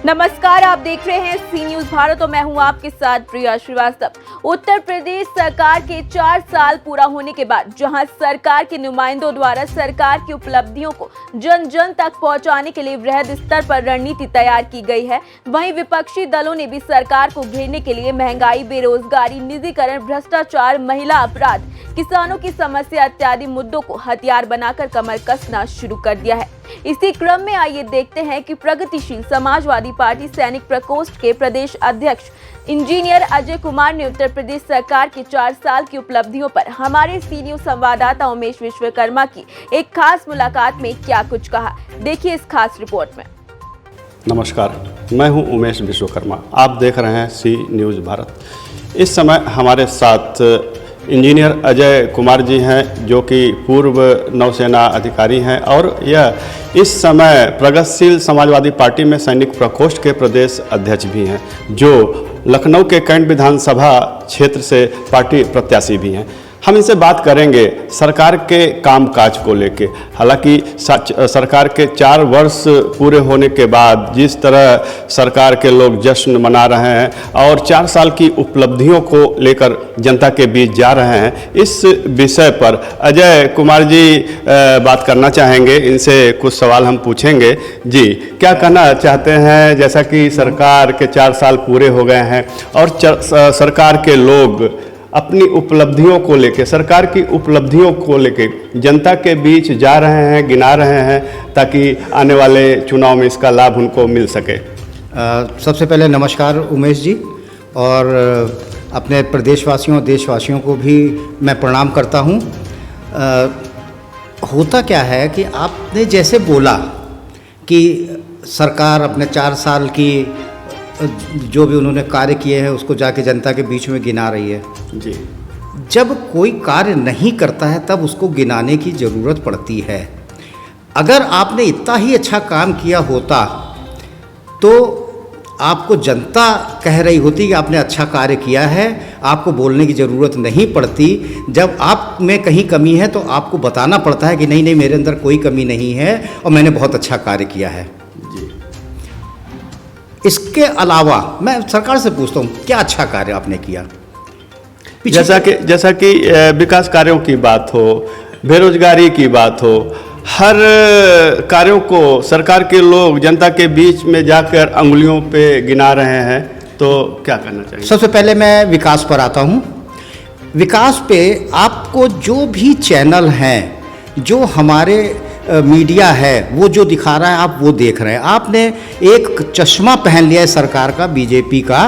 नमस्कार, आप देख रहे हैं सी न्यूज भारत और मैं हूं आपके साथ प्रिया श्रीवास्तव। उत्तर प्रदेश सरकार के 4 साल पूरा होने के बाद जहां सरकार के नुमाइंदों द्वारा सरकार की उपलब्धियों को जन जन तक पहुंचाने के लिए वृहद स्तर पर रणनीति तैयार की गई है, वहीं विपक्षी दलों ने भी सरकार को घेरने के लिए महंगाई, बेरोजगारी, निजीकरण, भ्रष्टाचार, महिला अपराध, किसानों की समस्या इत्यादि मुद्दों को हथियार बनाकर कमर कसना शुरू कर दिया है। इसी क्रम में आइए देखते हैं कि प्रगतिशील समाजवादी पार्टी सैनिक प्रकोष्ठ के प्रदेश अध्यक्ष इंजीनियर अजय कुमार ने उत्तर प्रदेश सरकार के 4 साल की उपलब्धियों पर हमारे सी न्यूज संवाददाता उमेश विश्वकर्मा की एक खास मुलाकात में क्या कुछ कहा, देखिए इस खास रिपोर्ट में। नमस्कार, मैं हूं उमेश विश्वकर्मा। आप देख रहे हैं सी न्यूज भारत। इस समय हमारे साथ इंजीनियर अजय कुमार जी हैं, जो कि पूर्व नौसेना अधिकारी हैं और यह इस समय प्रगतिशील समाजवादी पार्टी में सैनिक प्रकोष्ठ के प्रदेश अध्यक्ष भी हैं, जो लखनऊ के कैंट विधानसभा क्षेत्र से पार्टी प्रत्याशी भी हैं। हम इनसे बात करेंगे सरकार के कामकाज को लेके। हालांकि सरकार के 4 वर्ष पूरे होने के बाद जिस तरह सरकार के लोग जश्न मना रहे हैं और 4 साल की उपलब्धियों को लेकर जनता के बीच जा रहे हैं, इस विषय पर अजय कुमार जी बात करना चाहेंगे। इनसे कुछ सवाल हम पूछेंगे। जी, क्या कहना चाहते हैं? जैसा कि सरकार के 4 साल पूरे हो गए हैं और सरकार के लोग अपनी उपलब्धियों को लेके, सरकार की उपलब्धियों को लेके जनता के बीच जा रहे हैं, गिना रहे हैं, ताकि आने वाले चुनाव में इसका लाभ उनको मिल सके। सबसे पहले नमस्कार उमेश जी, और अपने प्रदेशवासियों, देशवासियों को भी मैं प्रणाम करता हूं। होता क्या है कि आपने जैसे बोला कि सरकार अपने 4 साल की जो भी उन्होंने कार्य किए हैं उसको जाके जनता के बीच में गिना रही है। जी, जब कोई कार्य नहीं करता है तब उसको गिनाने की ज़रूरत पड़ती है। अगर आपने इतना ही अच्छा काम किया होता तो आपको जनता कह रही होती कि आपने अच्छा कार्य किया है, आपको बोलने की ज़रूरत नहीं पड़ती। जब आप में कहीं कमी है तो आपको बताना पड़ता है कि नहीं नहीं, मेरे अंदर कोई कमी नहीं है और मैंने बहुत अच्छा कार्य किया है। इसके अलावा मैं सरकार से पूछता हूँ, क्या अच्छा कार्य आपने किया? जैसा कि विकास कार्यों की बात हो, बेरोजगारी की बात हो, हर कार्यों को सरकार के लोग जनता के बीच में जाकर अंगुलियों पे गिना रहे हैं, तो क्या करना चाहिए? सबसे पहले मैं विकास पर आता हूँ। विकास पे आपको जो भी चैनल हैं, जो हमारे मीडिया है, वो जो दिखा रहा है आप वो देख रहे हैं। आपने एक चश्मा पहन लिया है सरकार का, बीजेपी का,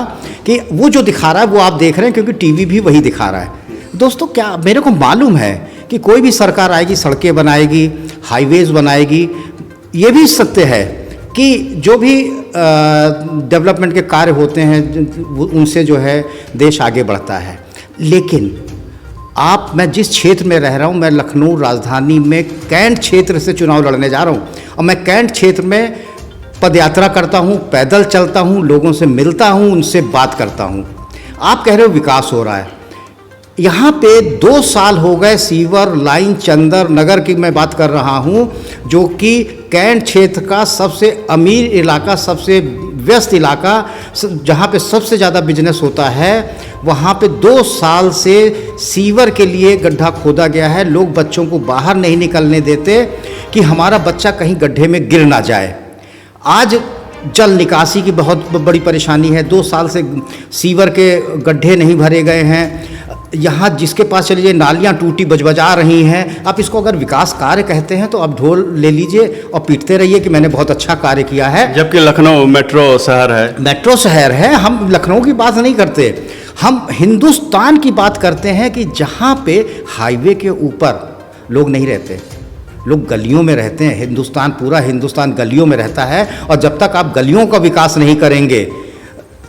कि वो जो दिखा रहा है वो आप देख रहे हैं, क्योंकि टीवी भी वही दिखा रहा है। दोस्तों, क्या मेरे को मालूम है कि कोई भी सरकार आएगी, सड़कें बनाएगी, हाईवेज बनाएगी, ये भी सत्य है कि जो भी डेवलपमेंट के कार्य होते हैं उनसे जो है देश आगे बढ़ता है। लेकिन मैं जिस क्षेत्र में रह रहा हूँ, मैं लखनऊ राजधानी में कैंट क्षेत्र से चुनाव लड़ने जा रहा हूँ, और मैं कैंट क्षेत्र में पदयात्रा करता हूँ, पैदल चलता हूँ, लोगों से मिलता हूँ, उनसे बात करता हूँ। आप कह रहे हो विकास हो रहा है। यहाँ पे 2 साल हो गए सीवर लाइन चंदर नगर की मैं बात कर रहा हूँ, जो कि कैंट क्षेत्र का सबसे अमीर इलाका, सबसे व्यस्त इलाका, जहाँ पे सबसे ज़्यादा बिजनेस होता है, वहाँ पे 2 साल से सीवर के लिए गड्ढा खोदा गया है। लोग बच्चों को बाहर नहीं निकलने देते कि हमारा बच्चा कहीं गड्ढे में गिर ना जाए। आज जल निकासी की बहुत बड़ी परेशानी है। 2 साल से सीवर के गड्ढे नहीं भरे गए हैं। यहाँ जिसके पास चले जाइए नालियाँ टूटी बजबजा रही हैं। आप इसको अगर विकास कार्य कहते हैं तो आप ढोल ले लीजिए और पीटते रहिए कि मैंने बहुत अच्छा कार्य किया है। जबकि लखनऊ मेट्रो शहर है। मेट्रो शहर है। हम लखनऊ की बात नहीं करते, हम हिंदुस्तान की बात करते हैं कि जहाँ पे हाईवे के ऊपर लोग नहीं रहते, लोग गलियों में रहते हैं। हिंदुस्तान, पूरा हिंदुस्तान गलियों में रहता है, और जब तक आप गलियों का विकास नहीं करेंगे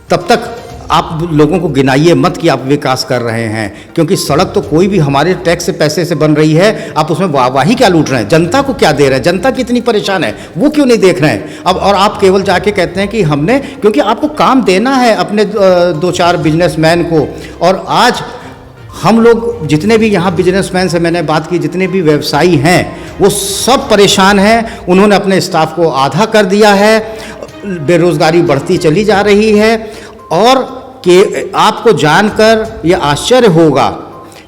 तब तक आप लोगों को गिनाइए मत कि आप विकास कर रहे हैं। क्योंकि सड़क तो कोई भी हमारे टैक्स से पैसे से बन रही है, आप उसमें वाहवाही क्या लूट रहे हैं? जनता को क्या दे रहे हैं? जनता कितनी परेशान है वो क्यों नहीं देख रहे हैं? अब और आप केवल जाके कहते हैं कि हमने, क्योंकि आपको काम देना है अपने 2-4 बिजनेसमैन को। और आज हम लोग जितने भी यहाँ बिजनेसमैन से मैंने बात की, जितने भी व्यवसायी हैं, वो सब परेशान हैं। उन्होंने अपने स्टाफ को आधा कर दिया है। बेरोज़गारी बढ़ती चली जा रही है। और कि आपको जानकर ये आश्चर्य होगा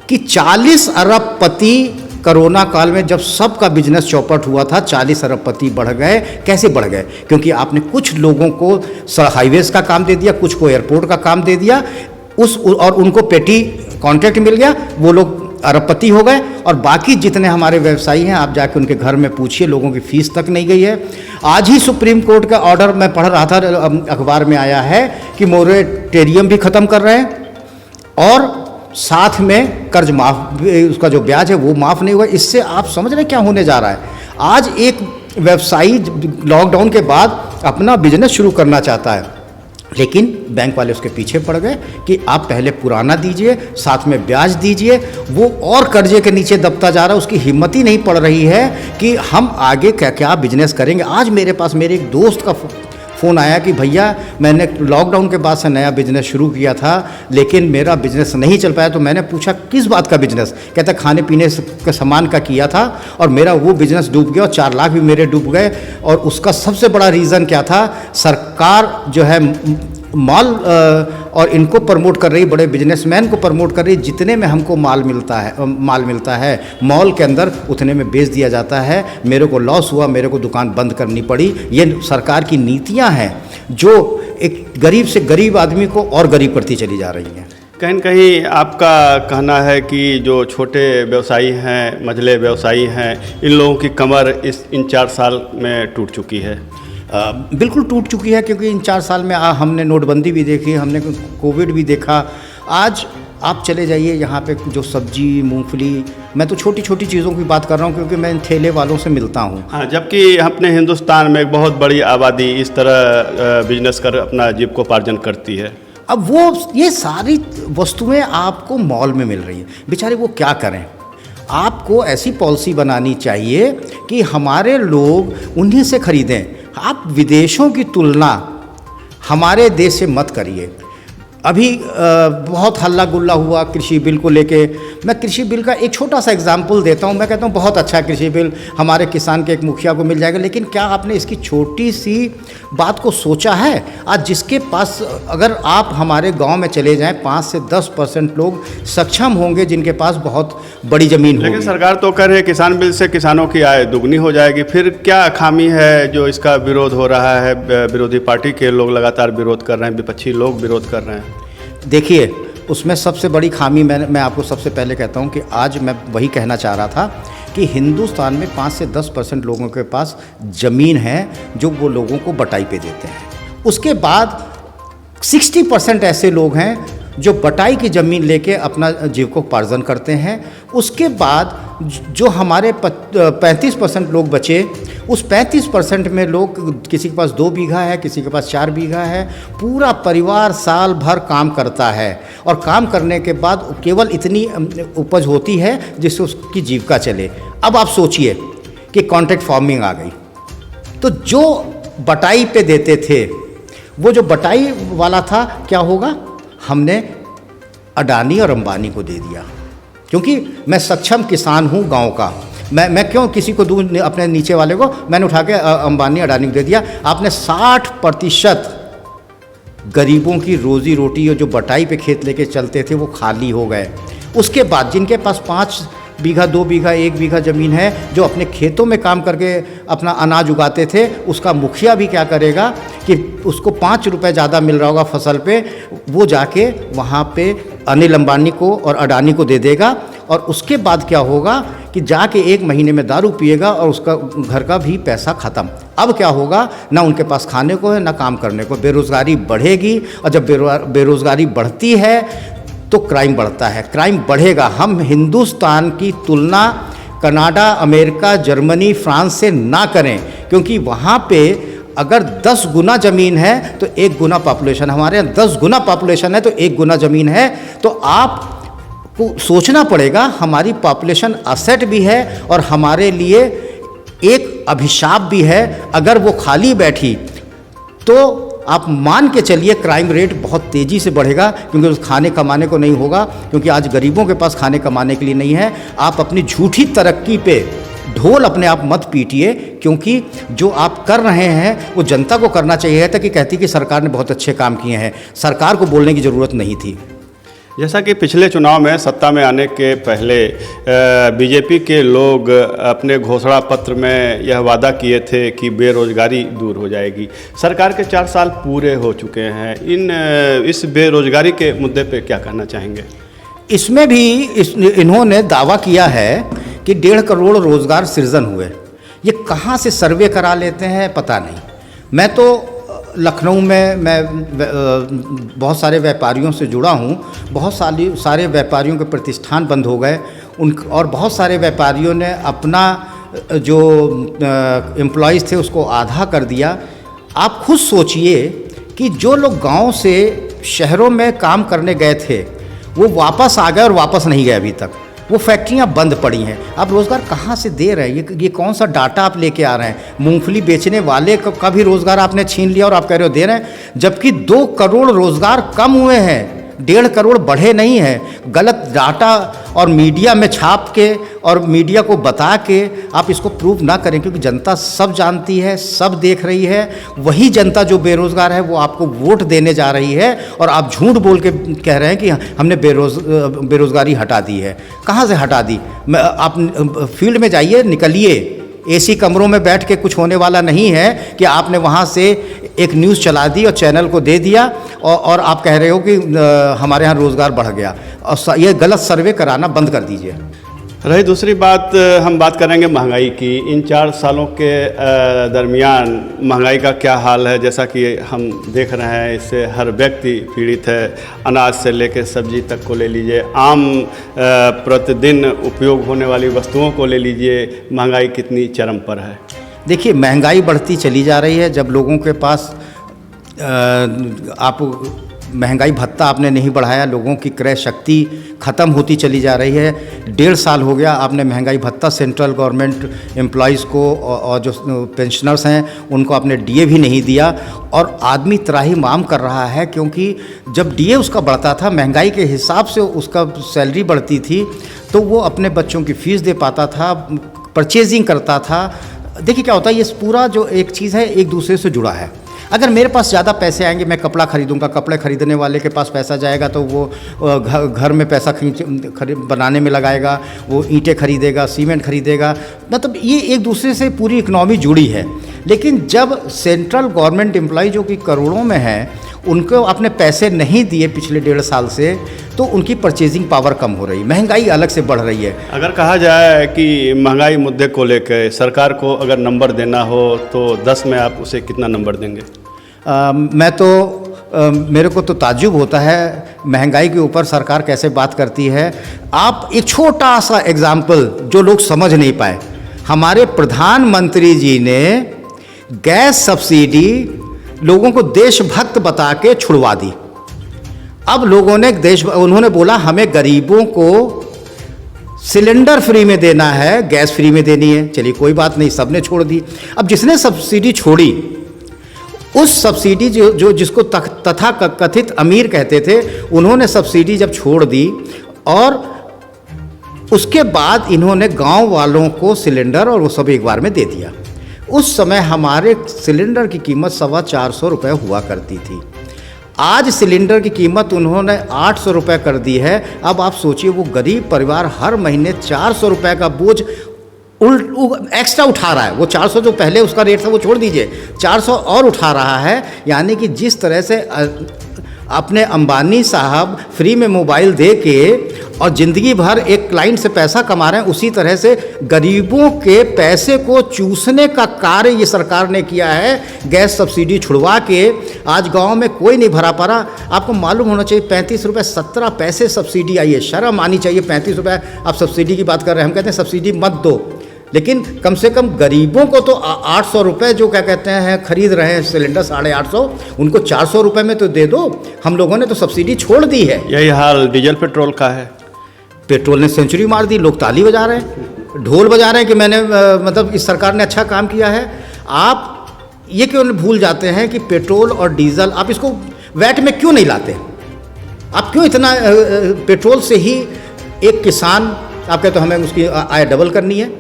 कि 40 अरबपति कोरोना काल में जब सबका बिजनेस चौपट हुआ था, 40 अरबपति बढ़ गए। कैसे बढ़ गए? क्योंकि आपने कुछ लोगों को हाईवेज का काम दे दिया, कुछ को एयरपोर्ट का काम दे दिया, और उनको पेटी कॉन्ट्रैक्ट मिल गया, वो लोग अरबपति हो गए। और बाकी जितने हमारे व्यवसायी हैं, आप जाके उनके घर में पूछिए, लोगों की फीस तक नहीं गई है। आज ही सुप्रीम कोर्ट का ऑर्डर मैं पढ़ रहा था, अखबार में आया है कि मोरेटेरियम भी ख़त्म कर रहे हैं और साथ में कर्ज माफ, उसका जो ब्याज है वो माफ़ नहीं हुआ। इससे आप समझ रहे हैं क्या होने जा रहा है। आज एक व्यवसायी लॉकडाउन के बाद अपना बिजनेस शुरू करना चाहता है, लेकिन बैंक वाले उसके पीछे पड़ गए कि आप पहले पुराना दीजिए, साथ में ब्याज दीजिए। वो और कर्जे के नीचे दबता जा रहा है, उसकी हिम्मत ही नहीं पड़ रही है कि हम आगे क्या क्या बिजनेस करेंगे। आज मेरे पास मेरे एक दोस्त का फ़ोन आया कि भैया मैंने लॉकडाउन के बाद से नया बिज़नेस शुरू किया था, लेकिन मेरा बिज़नेस नहीं चल पाया। तो मैंने पूछा किस बात का बिज़नेस? कहता खाने पीने के सामान का किया था और मेरा वो बिज़नेस डूब गया और 4 लाख भी मेरे डूब गए। और उसका सबसे बड़ा रीज़न क्या था? सरकार जो है मॉल और इनको प्रमोट कर रही, बड़े बिजनेसमैन को प्रमोट कर रही, जितने में हमको माल मिलता है मॉल के अंदर उतने में बेच दिया जाता है। मेरे को लॉस हुआ, मेरे को दुकान बंद करनी पड़ी। ये सरकार की नीतियां हैं जो एक गरीब से गरीब आदमी को और गरीब करती चली जा रही हैं। कहीं न कहीं आपका कहना है कि जो छोटे व्यवसायी हैं, मझले व्यवसायी हैं, इन लोगों की कमर इन 4 साल में टूट चुकी है। बिल्कुल टूट चुकी है, क्योंकि इन 4 साल में हमने नोटबंदी भी देखी, हमने कोविड भी देखा। आज आप चले जाइए यहाँ पे जो सब्जी, मूंगफली, मैं तो छोटी छोटी चीज़ों की बात कर रहा हूँ क्योंकि मैं इन ठेले वालों से मिलता हूँ। हाँ, जबकि अपने हिंदुस्तान में एक बहुत बड़ी आबादी इस तरह बिजनेस कर अपना जीविकोपार्जन करती है। अब ये सारी वस्तुएं आपको मॉल में मिल रही हैं, बेचारे वो क्या करें? आपको ऐसी पॉलिसी बनानी चाहिए कि हमारे लोग उन्हीं से खरीदें। आप विदेशों की तुलना हमारे देश से मत करिए। अभी बहुत हल्ला गुल्ला हुआ कृषि बिल को लेके। मैं कृषि बिल का एक छोटा सा एग्जाम्पल देता हूँ। मैं कहता हूँ बहुत अच्छा कृषि बिल हमारे किसान के एक मुखिया को मिल जाएगा, लेकिन क्या आपने इसकी छोटी सी बात को सोचा है? आज जिसके पास, अगर आप हमारे गांव में चले जाएं, 5 से 10% लोग सक्षम होंगे जिनके पास बहुत बड़ी ज़मीन होगी। लेकिन सरकार तो कह रही है किसान बिल से किसानों की आय दुगनी हो जाएगी। फिर क्या खामी है जो इसका विरोध हो रहा है? विरोधी पार्टी के लोग लगातार विरोध कर रहे हैं, विपक्षी लोग विरोध कर रहे हैं। देखिए, उसमें सबसे बड़ी खामी मैं आपको सबसे पहले कहता हूं कि आज मैं वही कहना चाह रहा था कि हिंदुस्तान में 5 से 10% लोगों के पास ज़मीन है जो वो लोगों को बटाई पे देते हैं। उसके बाद 60% ऐसे लोग हैं जो बटाई की ज़मीन लेके अपना जीविकोपार्जन करते हैं। उसके बाद जो हमारे 35% लोग बचे, उस 35% में लोग, किसी के पास 2 बीघा है, किसी के पास 4 बीघा है, पूरा परिवार साल भर काम करता है और काम करने के बाद केवल इतनी उपज होती है जिससे उसकी जीविका चले। अब आप सोचिए कि कॉन्ट्रैक्ट फार्मिंग आ गई, तो जो बटाई पे देते थे, वो जो बटाई वाला था, क्या होगा? हमने अडानी और अंबानी को दे दिया, क्योंकि मैं सक्षम किसान हूँ गांव का। मैं क्यों किसी को दूँ? अपने नीचे वाले को मैंने उठा के अंबानी अडानी को दे दिया। आपने 60% गरीबों की रोजी रोटी जो बटाई पे खेत लेके चलते थे वो खाली हो गए। उसके बाद जिनके पास 5 बीघा, 2 बीघा, 1 बीघा ज़मीन है, जो अपने खेतों में काम करके अपना अनाज उगाते थे, उसका मुखिया भी क्या करेगा कि उसको 5 रुपये ज़्यादा मिल रहा होगा फसल पे, वो जाके वहाँ पे अनिल अंबानी को और अडानी को दे देगा। और उसके बाद क्या होगा कि जाके 1 महीने में दारू पिएगा और उसका घर का भी पैसा ख़त्म। अब क्या होगा? ना उनके पास खाने को है, ना काम करने को। बेरोज़गारी बढ़ेगी, और जब बेरोज़गारी बढ़ती है तो क्राइम बढ़ता है, क्राइम बढ़ेगा। हम हिंदुस्तान की तुलना कनाडा, अमेरिका, जर्मनी, फ्रांस से ना करें, क्योंकि वहाँ पे अगर 10 गुना ज़मीन है तो 1 गुना पॉपुलेशन। हमारे यहाँ 10 गुना पॉपुलेशन है तो 1 गुना ज़मीन है। तो आपको सोचना पड़ेगा, हमारी पॉपुलेशन असेट भी है और हमारे लिए एक अभिशाप भी है। अगर वो खाली बैठी तो आप मान के चलिए क्राइम रेट बहुत तेज़ी से बढ़ेगा, क्योंकि उस खाने कमाने को नहीं होगा, क्योंकि आज गरीबों के पास खाने कमाने के लिए नहीं है। आप अपनी झूठी तरक्की पे ढोल अपने आप मत पीटिए, क्योंकि जो आप कर रहे हैं वो जनता को करना चाहिए था कि कहती कि सरकार ने बहुत अच्छे काम किए हैं, सरकार को बोलने की ज़रूरत नहीं थी। जैसा कि पिछले चुनाव में सत्ता में आने के पहले बीजेपी के लोग अपने घोषणा पत्र में यह वादा किए थे कि बेरोजगारी दूर हो जाएगी। सरकार के 4 साल पूरे हो चुके हैं, इस बेरोजगारी के मुद्दे पे क्या कहना चाहेंगे? इसमें भी इन्होंने दावा किया है कि 1.5 करोड़ रोज़गार सृजन हुए। ये कहाँ से सर्वे करा लेते हैं पता नहीं। मैं तो लखनऊ में बहुत सारे व्यापारियों से जुड़ा हूँ। बहुत सारे व्यापारियों के प्रतिष्ठान बंद हो गए और बहुत सारे व्यापारियों ने अपना जो एम्प्लॉयज़ थे उसको आधा कर दिया। आप खुद सोचिए कि जो लोग गांव से शहरों में काम करने गए थे वो वापस आ गए और वापस नहीं गए अभी तक। वो फैक्ट्रियां बंद पड़ी हैं। आप रोज़गार कहाँ से दे रहे हैं? ये कौन सा डाटा आप लेके आ रहे हैं? मूंगफली बेचने वाले का भी रोज़गार आपने छीन लिया और आप कह रहे हो दे रहे हैं, जबकि 2 करोड़ रोज़गार कम हुए हैं, 1.5 करोड़ बढ़े नहीं हैं। गलत डाटा और मीडिया में छाप के और मीडिया को बता के आप इसको प्रूव ना करें, क्योंकि जनता सब जानती है, सब देख रही है। वही जनता जो बेरोज़गार है वो आपको वोट देने जा रही है और आप झूठ बोल के कह रहे हैं कि हमने बेरोज़गारी हटा दी है। कहाँ से हटा दी? आप फील्ड में जाइए, निकलिए। एसी कमरों में बैठ के कुछ होने वाला नहीं है कि आपने वहाँ से एक न्यूज़ चला दी और चैनल को दे दिया और आप कह रहे हो कि हमारे यहाँ रोज़गार बढ़ गया। और ये गलत सर्वे कराना बंद कर दीजिए। रही दूसरी बात, हम बात करेंगे महंगाई की। इन 4 सालों के दरमियान महंगाई का क्या हाल है? जैसा कि हम देख रहे हैं, इससे हर व्यक्ति पीड़ित है। अनाज से लेकर सब्जी तक को ले लीजिए, आम प्रतिदिन उपयोग होने वाली वस्तुओं को ले लीजिए, महंगाई कितनी चरम पर है। देखिए, महंगाई बढ़ती चली जा रही है। जब लोगों के पास आप महंगाई भत्ता आपने नहीं बढ़ाया, लोगों की क्रय शक्ति ख़त्म होती चली जा रही है। 1.5 साल हो गया आपने महंगाई भत्ता सेंट्रल गवर्नमेंट एम्प्लॉयज़ को और जो पेंशनर्स हैं उनको आपने डीए भी नहीं दिया, और आदमी त्राही माम कर रहा है, क्योंकि जब डीए उसका बढ़ता था, महंगाई के हिसाब से उसका सैलरी बढ़ती थी, तो वो अपने बच्चों की फ़ीस दे पाता था, परचेजिंग करता था। देखिए क्या होता है, ये पूरा जो एक चीज़ है एक दूसरे से जुड़ा है। अगर मेरे पास ज़्यादा पैसे आएंगे, मैं कपड़ा खरीदूंगा, कपड़े खरीदने वाले के पास पैसा जाएगा तो वो घर में पैसा बनाने में लगाएगा, वो ईंटें खरीदेगा, सीमेंट खरीदेगा। मतलब ये एक दूसरे से पूरी इकनॉमी जुड़ी है। लेकिन जब सेंट्रल गवर्नमेंट एम्प्लॉय जो कि करोड़ों में हैं, उनको अपने पैसे नहीं दिए पिछले 1.5 साल से, तो उनकी परचेजिंग पावर कम हो रही, महंगाई अलग से बढ़ रही है। अगर कहा जाए कि महंगाई मुद्दे को लेकर सरकार को अगर नंबर देना हो तो 10 में आप उसे कितना नंबर देंगे? मेरे को तो ताज्जुब होता है महंगाई के ऊपर सरकार कैसे बात करती है। आप एक छोटा सा एग्जाम्पल जो लोग समझ नहीं पाए, हमारे प्रधानमंत्री जी ने गैस सब्सिडी लोगों को देशभक्त बता के छुड़वा दी। अब लोगों ने उन्होंने बोला हमें गरीबों को सिलेंडर फ्री में देना है, गैस फ्री में देनी है। चलिए कोई बात नहीं, सबने छोड़ दी। अब जिसने सब्सिडी छोड़ी, उस सब्सिडी जिसको तथा कथित अमीर कहते थे, उन्होंने सब्सिडी जब छोड़ दी और उसके बाद इन्होंने गांव वालों को सिलेंडर और वो सब एक बार में दे दिया। उस समय हमारे सिलेंडर की कीमत 425 रुपये हुआ करती थी। आज सिलेंडर की कीमत उन्होंने 800 रुपये कर दी है। अब आप सोचिए, वो गरीब परिवार हर महीने 400 रुपये का बोझ एक्स्ट्रा उठा रहा है। वो 400 जो पहले उसका रेट था वो छोड़ दीजिए, 400 और उठा रहा है। यानी कि जिस तरह से अपने अंबानी साहब फ्री में मोबाइल दे के और ज़िंदगी भर एक क्लाइंट से पैसा कमा रहे हैं, उसी तरह से गरीबों के पैसे को चूसने का कार्य ये सरकार ने किया है। गैस सब्सिडी छुड़वा के आज गांव में कोई नहीं भरा पा रहा। आपको मालूम होना चाहिए 35 रुपये 17 पैसे सब्सिडी आई है। शर्म आनी चाहिए, 35 रुपये आप सब्सिडी की बात कर रहे हैं। हम कहते हैं सब्सिडी मत दो, लेकिन कम से कम गरीबों को तो 800 रुपये जो क्या कहते हैं खरीद रहे हैं सिलेंडर 850, उनको 400 रुपये में तो दे दो। हम लोगों ने तो सब्सिडी छोड़ दी है। यही हाल डीजल पेट्रोल का है। पेट्रोल ने सेंचुरी मार दी, लोग ताली बजा रहे हैं, ढोल बजा रहे हैं कि मैंने मतलब इस सरकार ने अच्छा काम किया है। आप ये क्यों भूल जाते हैं कि पेट्रोल और डीजल आप इसको वैट में क्यों नहीं लाते? आप क्यों इतना पेट्रोल से ही एक किसान आप कहते हो हमें उसकी आय डबल करनी है,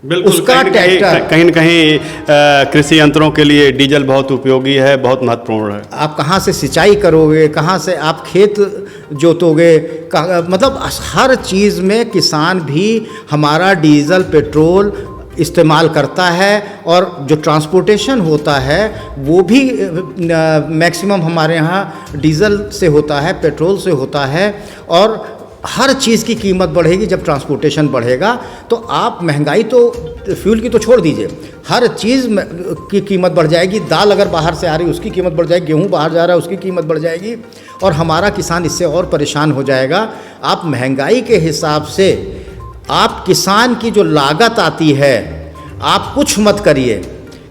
बिल्कुल, उसका ट्रैक्टर कहीं न कहीं कृषि यंत्रों के लिए डीजल बहुत उपयोगी है, बहुत महत्वपूर्ण है। आप कहाँ से सिंचाई करोगे, कहाँ से आप खेत जोतोगे, मतलब हर चीज़ में किसान भी हमारा डीजल पेट्रोल इस्तेमाल करता है। और जो ट्रांसपोर्टेशन होता है वो भी मैक्सिमम हमारे यहाँ डीजल से होता है, पेट्रोल से होता है। और हर चीज़ की कीमत बढ़ेगी जब ट्रांसपोर्टेशन बढ़ेगा, तो आप महंगाई तो फ्यूल की तो छोड़ दीजिए, हर चीज़ की कीमत बढ़ जाएगी। दाल अगर बाहर से आ रही उसकी कीमत बढ़ जाएगी, गेहूँ बाहर जा रहा है उसकी कीमत बढ़ जाएगी, और हमारा किसान इससे और परेशान हो जाएगा। आप महंगाई के हिसाब से आप किसान की जो लागत आती है, आप कुछ मत करिए,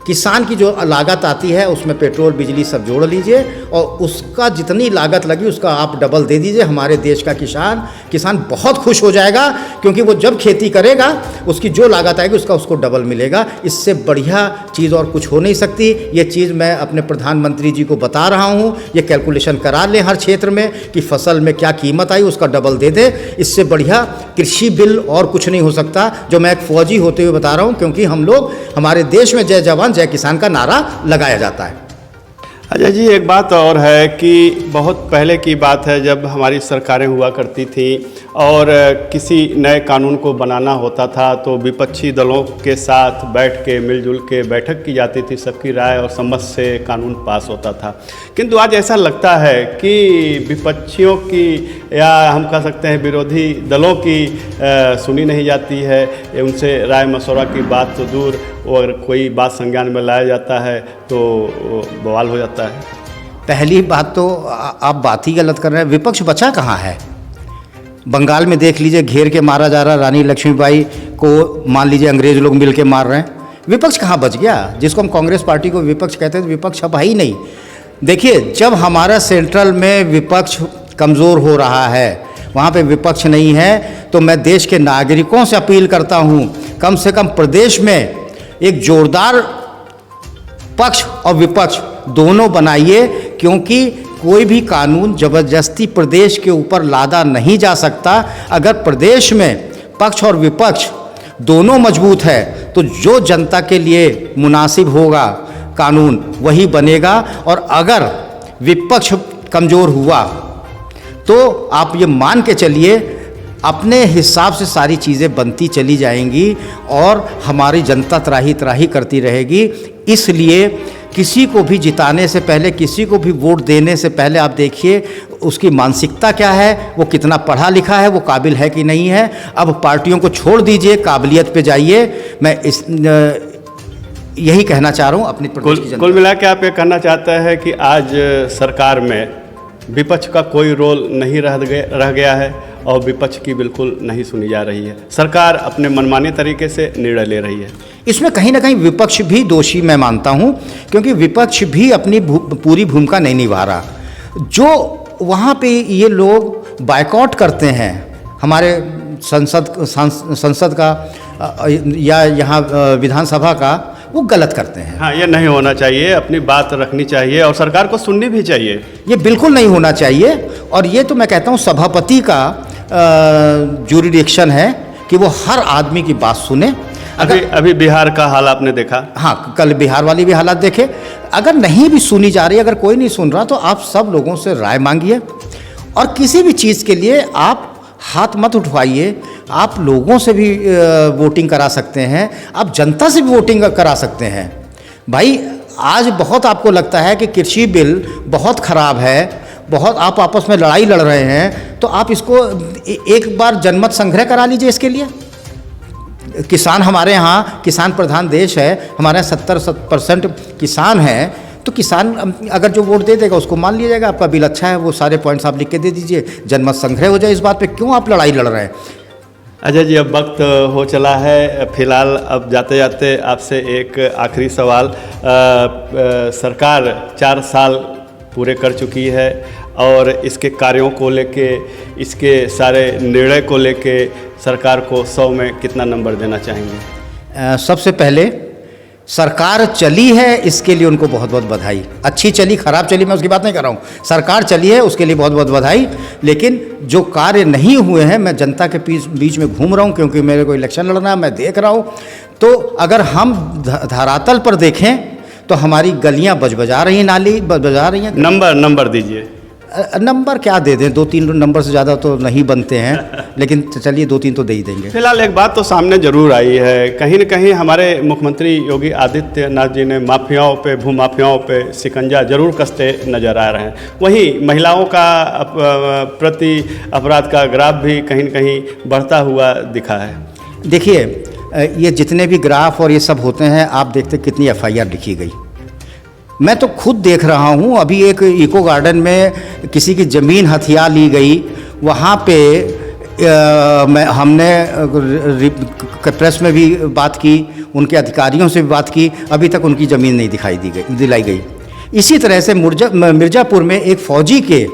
किसान की जो लागत आती है उसमें पेट्रोल बिजली सब जोड़ लीजिए और उसका जितनी लागत लगी उसका आप डबल दे दीजिए। हमारे देश का किसान बहुत खुश हो जाएगा, क्योंकि वो जब खेती करेगा उसकी जो लागत आएगी उसको डबल मिलेगा। इससे बढ़िया चीज़ और कुछ हो नहीं सकती। ये चीज़ मैं अपने प्रधानमंत्री जी को बता रहा हूँ, ये कैलकुलेशन करा लें हर क्षेत्र में कि फसल में क्या कीमत आई उसका डबल दे दें। इससे बढ़िया कृषि बिल और कुछ नहीं हो सकता, जो मैं एक फौजी होते हुए बता रहा हूँ, क्योंकि हम लोग हमारे देश में जय जवान जय किसान का नारा लगाया जाता है। अजय जी, एक बात और है कि बहुत पहले की बात है जब हमारी सरकारें हुआ करती थी और किसी नए कानून को बनाना होता था तो विपक्षी दलों के साथ बैठ के मिलजुल के बैठक की जाती थी, सबकी राय और समझ से कानून पास होता था। किंतु आज ऐसा लगता है कि विपक्षियों की या हम कह सकते हैं विरोधी दलों की सुनी नहीं जाती है, उनसे राय मशवरा की बात तो दूर, और कोई बात संज्ञान में लाया जाता है तो बवाल हो जाता है। पहली बात तो आप बात ही गलत कर रहे हैं। विपक्ष बचा कहाँ है? बंगाल में देख लीजिए, घेर के मारा जा रहा, रानी लक्ष्मीबाई को मान लीजिए अंग्रेज लोग मिल के मार रहे हैं। विपक्ष कहाँ बच गया? जिसको हम कांग्रेस पार्टी को विपक्ष कहते हैं, विपक्ष अब ही नहीं। देखिए, जब हमारा सेंट्रल में विपक्ष कमज़ोर हो रहा है, वहाँ पे विपक्ष नहीं है, तो मैं देश के नागरिकों से अपील करता हूँ, कम से कम प्रदेश में एक जोरदार पक्ष और विपक्ष दोनों बनाइए, क्योंकि कोई भी कानून ज़बरदस्ती प्रदेश के ऊपर लादा नहीं जा सकता। अगर प्रदेश में पक्ष और विपक्ष दोनों मजबूत है तो जो जनता के लिए मुनासिब होगा कानून वही बनेगा, और अगर विपक्ष कमज़ोर हुआ तो आप ये मान के चलिए अपने हिसाब से सारी चीज़ें बनती चली जाएंगी और हमारी जनता त्राही त्राही करती रहेगी। इसलिए किसी को भी जिताने से पहले, किसी को भी वोट देने से पहले आप देखिए उसकी मानसिकता क्या है, वो कितना पढ़ा लिखा है, वो काबिल है कि नहीं है। अब पार्टियों को छोड़ दीजिए, काबिलियत पे जाइए। मैं यही कहना चाह रहा हूँ अपनी प्रदेश की जनता। कुल मिला के आप ये कहना चाहते हैं कि आज सरकार में विपक्ष का कोई रोल नहीं रह गया है और विपक्ष की बिल्कुल नहीं सुनी जा रही है, सरकार अपने मनमाने तरीके से निर्णय ले रही है। इसमें कहीं ना कहीं विपक्ष भी दोषी मैं मानता हूं, क्योंकि विपक्ष भी अपनी पूरी भूमिका नहीं निभा रहा। जो वहाँ पे ये लोग बायकॉट करते हैं हमारे संसद का या यहाँ विधानसभा का, वो गलत करते हैं। हाँ, ये नहीं होना चाहिए, अपनी बात रखनी चाहिए और सरकार को सुननी भी चाहिए। ये बिल्कुल नहीं होना चाहिए, और ये तो मैं कहता हूँ सभापति का जुरिडिक्शन है कि वो हर आदमी की बात सुने। अभी बिहार का हाल आपने देखा। हाँ, कल बिहार वाली भी हालात देखे। अगर नहीं भी सुनी जा रही, अगर कोई नहीं सुन रहा, तो आप सब लोगों से राय मांगिए, और किसी भी चीज़ के लिए आप हाथ मत उठवाइए। आप लोगों से भी वोटिंग करा सकते हैं, आप जनता से भी वोटिंग करा सकते हैं। भाई, आज बहुत आपको लगता है कि कृषि बिल बहुत ख़राब है, बहुत आप आपस में लड़ाई लड़ रहे हैं, तो आप इसको एक बार जनमत संग्रह करा लीजिए। इसके लिए किसान, हमारे यहाँ किसान प्रधान देश है, हमारे यहाँ 70% किसान हैं, तो किसान अगर जो वोट दे देगा उसको मान लिया जाएगा। आपका बिल अच्छा है, वो सारे पॉइंट्स आप लिख के दे दीजिए, जनमत संग्रह हो जाए। इस बात पे क्यों आप लड़ाई लड़ रहे हैं? अजय जी, अब वक्त हो चला है, फिलहाल अब जाते जाते आपसे एक आखिरी सवाल। सरकार 4 साल पूरे कर चुकी है और इसके कार्यों को लेके, इसके सारे निर्णय को लेके सरकार को 100 में कितना नंबर देना चाहेंगे? सबसे पहले सरकार चली है, इसके लिए उनको बहुत बहुत बधाई। अच्छी चली खराब चली मैं उसकी बात नहीं कर रहा हूँ, सरकार चली है उसके लिए बहुत बहुत बधाई। लेकिन जो कार्य नहीं हुए हैं, मैं जनता के बीच में घूम रहा हूँ क्योंकि मेरे को इलेक्शन लड़ना है, मैं देख रहा हूँ। तो अगर हम धरातल पर देखें तो हमारी गलियाँ बजा रही हैं, नाली बजा रही हैं। नंबर दीजिए। नंबर क्या दे दें, 2-3 नंबर से ज़्यादा तो नहीं बनते हैं, लेकिन चलिए 2-3 तो दे ही देंगे। फिलहाल एक बात तो सामने जरूर आई है, कहीं न कहीं हमारे मुख्यमंत्री योगी आदित्यनाथ जी ने माफियाओं पे, भूमाफियाओं पे शिकंजा जरूर कसते नजर आ रहे हैं। वहीं महिलाओं का प्रति अपराध का ग्राफ भी कहीं न कहीं बढ़ता हुआ दिखा है। देखिए, ये जितने भी ग्राफ और ये सब होते हैं, आप देखते कितनी FIR लिखी गई। मैं तो खुद देख रहा हूँ, अभी एक इको गार्डन में किसी की ज़मीन हथिया ली गई, वहाँ पे हमने प्रेस में भी बात की, उनके अधिकारियों से भी बात की, अभी तक उनकी ज़मीन नहीं दिलाई गई। इसी तरह से मिर्ज़ापुर में एक फ़ौजी के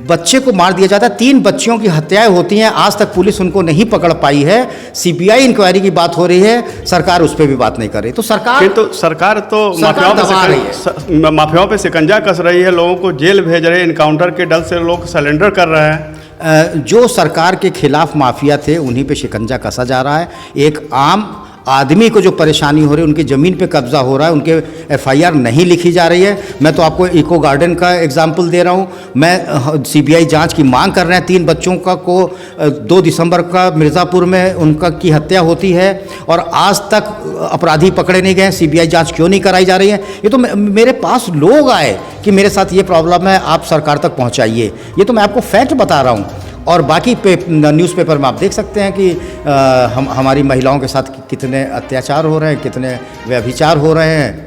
बच्चे को मार दिया जाता है, 3 बच्चियों की हत्याएं होती हैं, आज तक पुलिस उनको नहीं पकड़ पाई है। CBI इंक्वायरी की बात हो रही है, सरकार उस पर भी बात नहीं कर रही। तो सरकार माफियाओं पे शिकंजा कस रही है, लोगों को जेल भेज रहे हैं, इनकाउंटर के डर से लोग सरेंडर कर रहे हैं। जो सरकार के खिलाफ माफिया थे उन्हीं पे शिकंजा कसा जा रहा है। एक आम आदमी को जो परेशानी हो रही है, उनकी ज़मीन पे कब्जा हो रहा है, उनके FIR नहीं लिखी जा रही है। मैं तो आपको इको गार्डन का एग्जाम्पल दे रहा हूँ। मैं CBI जांच की मांग कर रहे हैं। 3 बच्चों का को 2 दिसंबर का मिर्ज़ापुर में उनका की हत्या होती है और आज तक अपराधी पकड़े नहीं गए। CBI जांच क्यों नहीं कराई जा रही है? ये तो मेरे पास लोग आए कि मेरे साथ ये प्रॉब्लम है, आप सरकार तक पहुँचाइए। ये तो मैं आपको फैक्ट बता रहा हूँ। और बाकी न्यूज़पेपर में आप देख सकते हैं कि हमारी महिलाओं के साथ कितने अत्याचार हो रहे हैं, कितने व्यभिचार हो रहे हैं।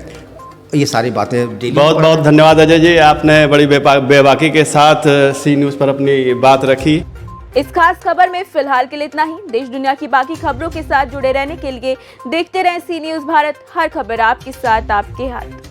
ये सारी बातें डेली। बहुत बहुत धन्यवाद अजय जी, आपने बड़ी बेबाकी के साथ सी न्यूज़ पर अपनी बात रखी। इस खास खबर में फिलहाल के लिए इतना ही। देश दुनिया की बाकी खबरों के साथ जुड़े रहने के लिए देखते रहें सी न्यूज़ भारत। हर खबर आपके साथ, आपके हाथ।